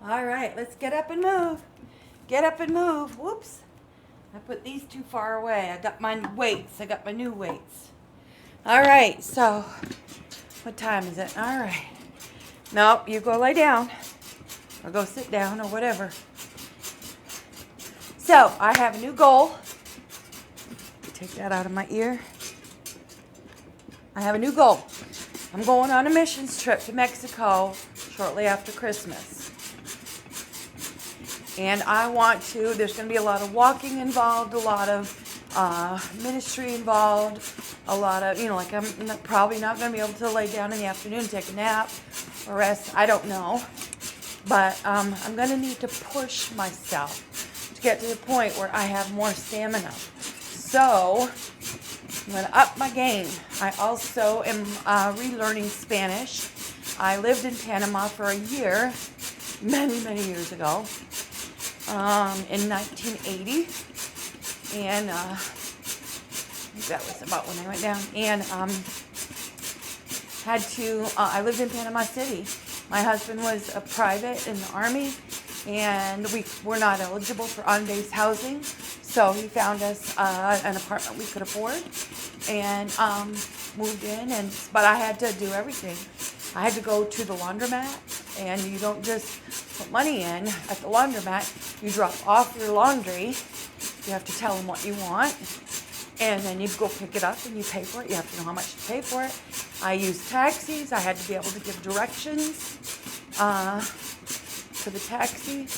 All right, let's get up and move. Get up and move. Whoops. I put these too far away. I got my weights. I got my new weights. All right, so what time is it? All right. Nope, you go lay down or go sit down or whatever. So I have a new goal. Take that out of my ear. I have a new goal. I'm going on a missions trip to Mexico shortly after Christmas. And I want to, there's going to be a lot of walking involved, a lot of ministry involved, a lot of, like probably not going to be able to lay down in the afternoon and take a nap or rest. I don't know. But I'm going to need to push myself to get to the point where I have more stamina. So I'm going to up my game. I also am relearning Spanish. I lived in Panama for a year, many, many years ago. In 1980, and I think that was about when I went down, and I lived in Panama City. My husband was a private in the Army, and we were not eligible for on-base housing, so he found us an apartment we could afford, and moved in, but I had to do everything. I had to go to the laundromat, and you don't just put money in at the laundromat. You drop off your laundry. You have to tell them what you want, and then you go pick it up and you pay for it. You have to know how much to pay for it. I used taxis. I had to be able to give directions to the taxi.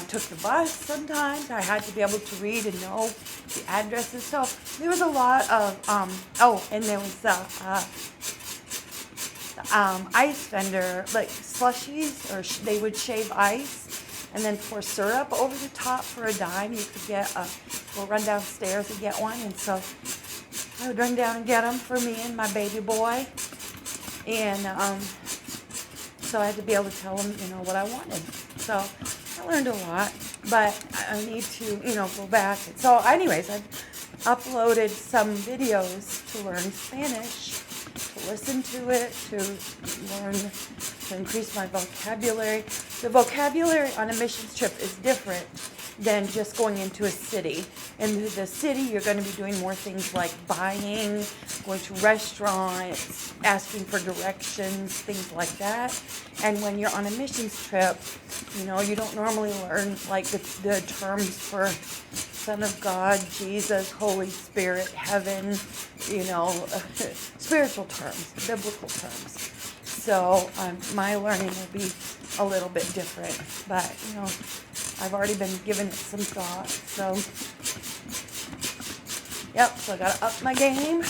Took the bus sometimes. I had to be able to read and know the addresses. So there was a lot of, and there was ice vendor, like slushies, or they would shave ice and then pour syrup over the top for a dime. You could go run downstairs and get one. And so I would run down and get them for me and my baby boy. And so I had to be able to tell them, what I wanted. So I learned a lot, but I need to, go back. So anyways, I've uploaded some videos to learn Spanish, to listen to it, to learn, to increase my vocabulary. The vocabulary on a missions trip is different than just going into a city. In the city, you're going to be doing more things like buying, going to restaurants, asking for directions, things like that. And when you're on a missions trip, you don't normally learn like the terms for Son of God, Jesus, Holy Spirit, heaven, spiritual terms, biblical terms. So my learning will be a little bit different, but I've already been given it some thought. So so I gotta up my game,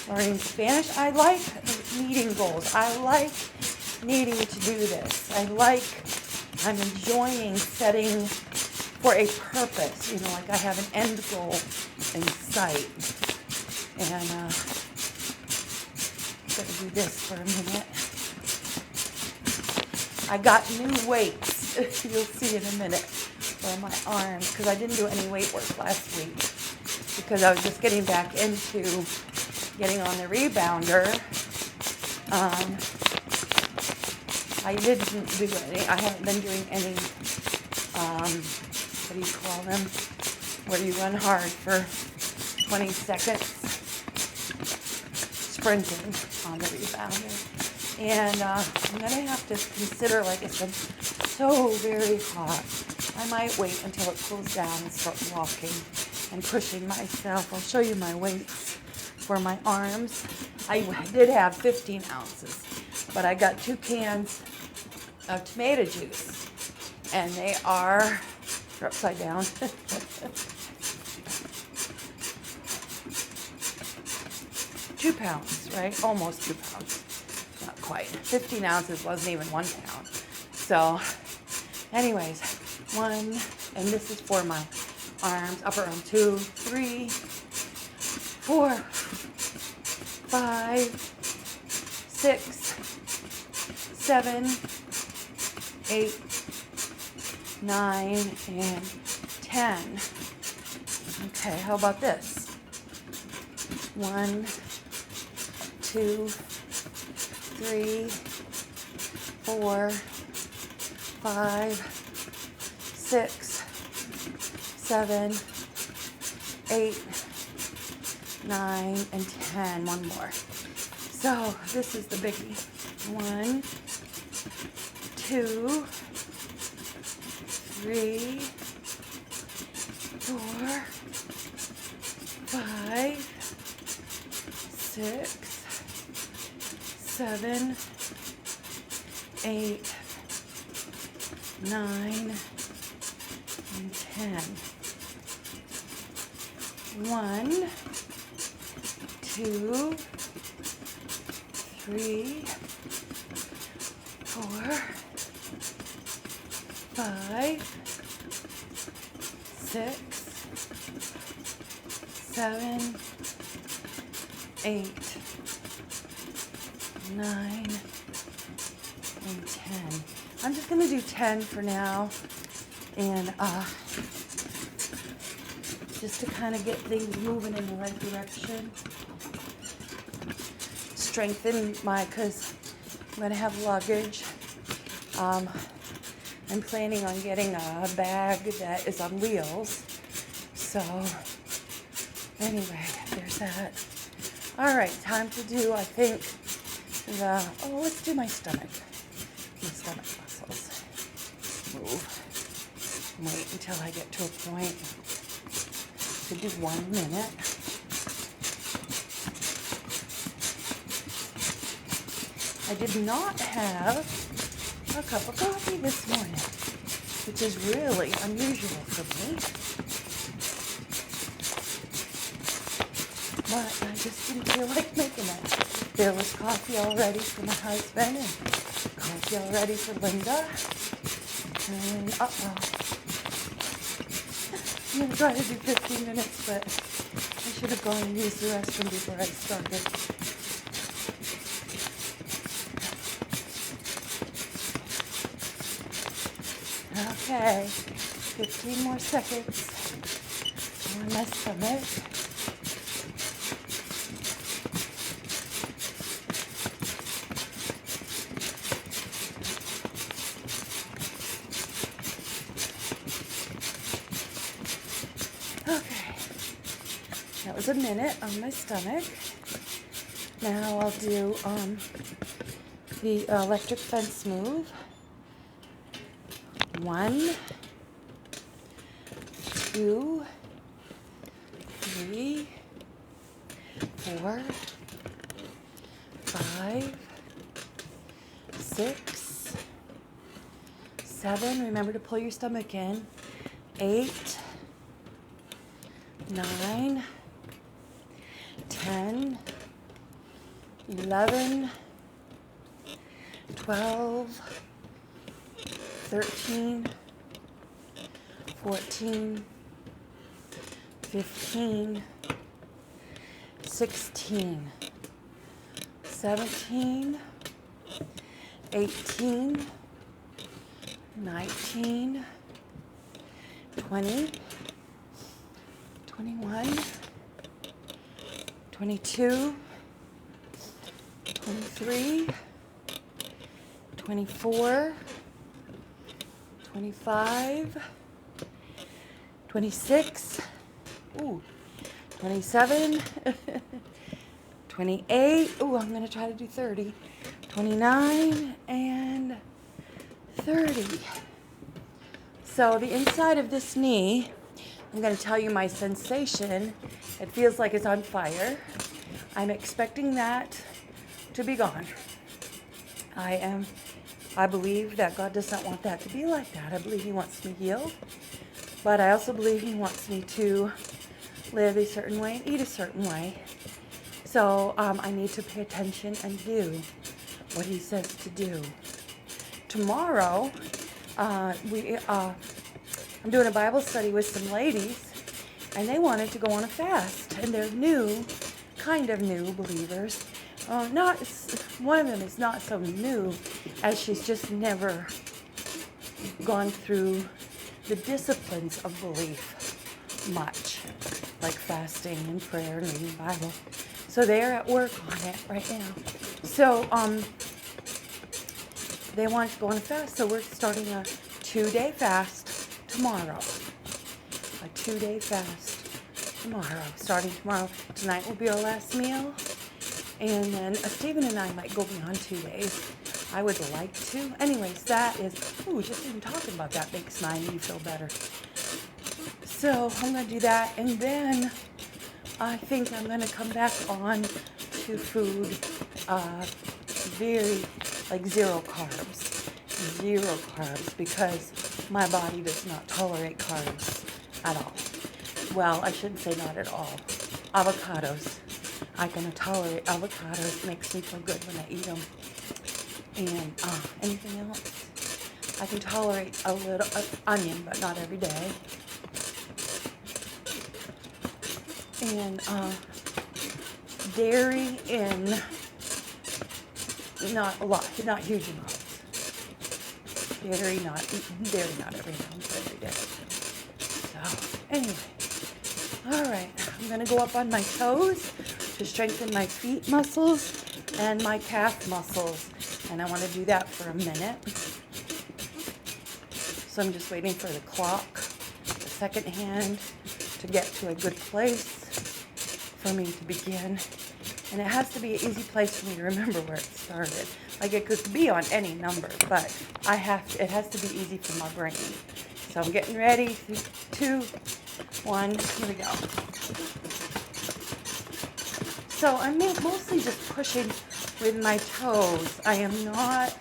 learning Spanish. I like meeting goals. I like needing to do this. I'm enjoying setting for a purpose, like I have an end goal in sight. And I'm going to do this for a minute. I got new weights, you'll see in a minute, for my arms, because I didn't do any weight work last week, because I was just getting back into getting on the rebounder. I haven't been doing any, what do you call them, where you run hard for 20 seconds, sprinting on the rebounder. And I'm going to have to consider, like it's been so very hot, I might wait until it cools down and start walking and pushing myself. I'll show you my weights for my arms. I did have 15 ounces, but I got 2 cans of tomato juice, and they're upside down. 2 pounds, right? Almost 2 pounds. Not quite. 15 ounces wasn't even 1 pound. So, anyways, 1, and this is for my arms, upper arm, 2, 3, 4, 5, 6, 7, 8, 9, and 10. Okay, how about this? 1, 2, 3, 4, 5, 6, 7, 8, 9, and 10. One more. So this is the biggie. 1, 2, 3, 4, 5, 6, 7, 8, 9, and 10. 1, 2, 3, 4, 5, 6, 7, 8, 9, and 10. I'm just going to do 10 for now, and just to kind of get things moving in the right direction. Strengthen because I'm going to have luggage. I'm planning on getting a bag that is on wheels. So anyway, there's that. All right, time to do, I think, let's do my stomach. My stomach muscles. Move. Wait until I get to a point. To do 1 minute. I did not have a cup of coffee this morning, which is really unusual for me. But I just didn't feel like making it. There was coffee all ready for my husband and coffee all ready for Linda. And I'm going to try to do 15 minutes, but I should have gone and used the restroom before I started. Okay, 15 more seconds on my stomach. Okay, that was a minute on my stomach. Now I'll do the electric fence move. 1, 2, 3, 4, 5, 6, 7. Remember to pull your stomach in. 8, 9, 10, 11, 12, 13, 14, 15, 16, 17, 18, 19, 20, 21, 22, 23, 24, 25, 26, 27, 28, I'm going to try to do 30, 29, and 30. So the inside of this knee, I'm going to tell you my sensation. It feels like it's on fire. I'm expecting that to be gone. I believe that God does not want that to be like that. I believe He wants me healed. But I also believe He wants me to live a certain way and eat a certain way. So I need to pay attention and do what He says to do. Tomorrow, I'm doing a Bible study with some ladies, and they wanted to go on a fast. And they're kind of new believers. One of them is not so new, as she's just never gone through the disciplines of belief much, like fasting and prayer and reading the Bible. So they're at work on it right now. So they want to go on a fast, so we're starting a 2-day fast tomorrow. A 2-day fast tomorrow, starting tomorrow. Tonight will be our last meal, and then Stephen and I might go beyond 2 days. I would like to. Anyways, that is, just even talking about that makes me feel better. So I'm going to do that, and then I think I'm going to come back on to food, very, like zero carbs, because my body does not tolerate carbs at all. Well, I shouldn't say not at all. Avocados. I can tolerate avocados. Makes me feel good when I eat them. And anything else? I can tolerate a little onion, but not every day. And dairy in not a lot, not huge amounts. Dairy not every now, but every day. So anyway, all right. I'm gonna go up on my toes to strengthen my feet muscles and my calf muscles. And I want to do that for a minute. So I'm just waiting for the clock, the second hand, to get to a good place for me to begin. And it has to be an easy place for me to remember where it started. Like it could be on any number, but it has to be easy for my brain. So I'm getting ready. 3, 2, 1, here we go. So I'm mostly just pushing with my toes. I am not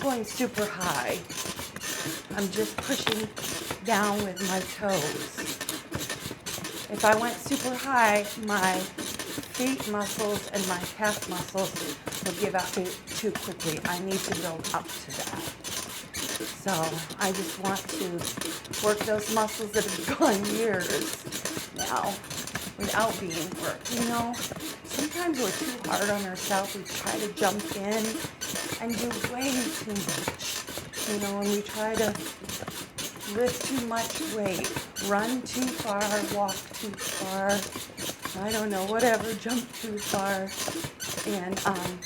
going super high. I'm just pushing down with my toes. If I went super high, my feet muscles and my calf muscles will give out too quickly. I need to build up to that. So I just want to work those muscles that have gone years now without being worked. Sometimes we're too hard on ourselves. We try to jump in and do way too much. And we try to lift too much weight, run too far, walk too far, I don't know, whatever, jump too far. And I'm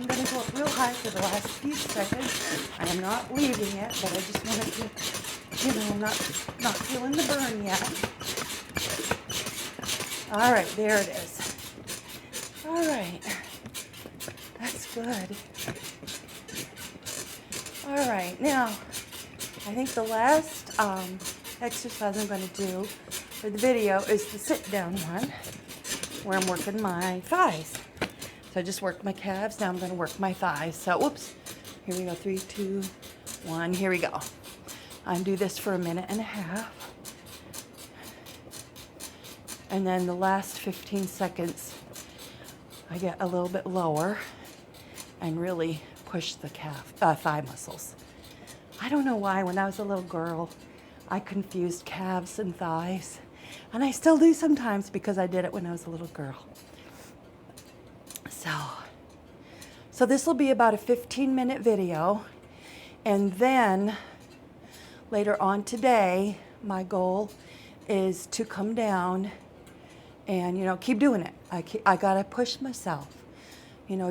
going to go up real high for the last few seconds. I am not leaving it, but I just wanted to, I'm not feeling the burn yet. All right, there it is. All right, that's good. All right, now, I think the last exercise I'm going to do for the video is the sit-down one, where I'm working my thighs. So I just worked my calves, now I'm going to work my thighs. So, whoops, here we go, 3, 2, 1, here we go. I'll do this for a minute and a half. And then the last 15 seconds, I get a little bit lower and really push the thigh muscles. I don't know why, when I was a little girl, I confused calves and thighs. And I still do sometimes because I did it when I was a little girl. So this will be about a 15-minute video. And then later on today, my goal is to come down and, keep doing it. I got to push myself.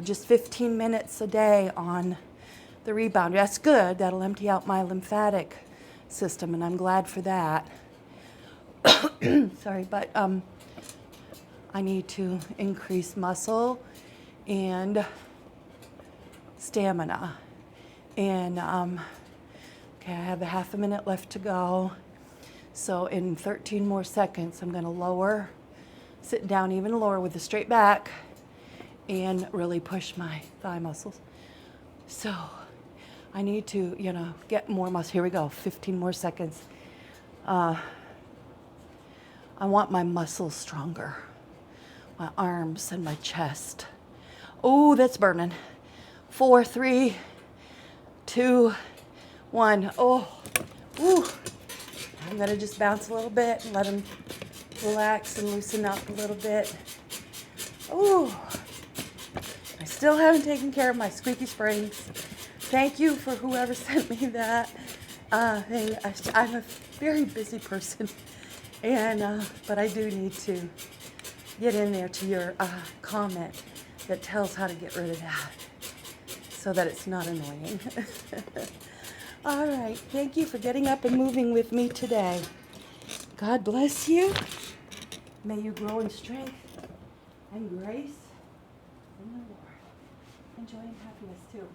Just 15 minutes a day on the rebound. That's good. That'll empty out my lymphatic system, and I'm glad for that. Sorry, but I need to increase muscle and stamina. And okay, I have a half a minute left to go. So in 13 more seconds, I'm going to sit down even lower with a straight back and really push my thigh muscles. So I need to, get more muscle. Here we go, 15 more seconds. I want my muscles stronger, my arms and my chest. Oh, that's burning. 4, 3, 2, 1. Oh, ooh. I'm gonna just bounce a little bit and let them relax and loosen up a little bit. Oh, I still haven't taken care of my squeaky springs. Thank you for whoever sent me that thing. I'm a very busy person, and but I do need to get in there to your comment that tells how to get rid of that so that it's not annoying. All right. Thank you for getting up and moving with me today. God bless you. May you grow in strength and grace in the Lord. And joy and happiness too.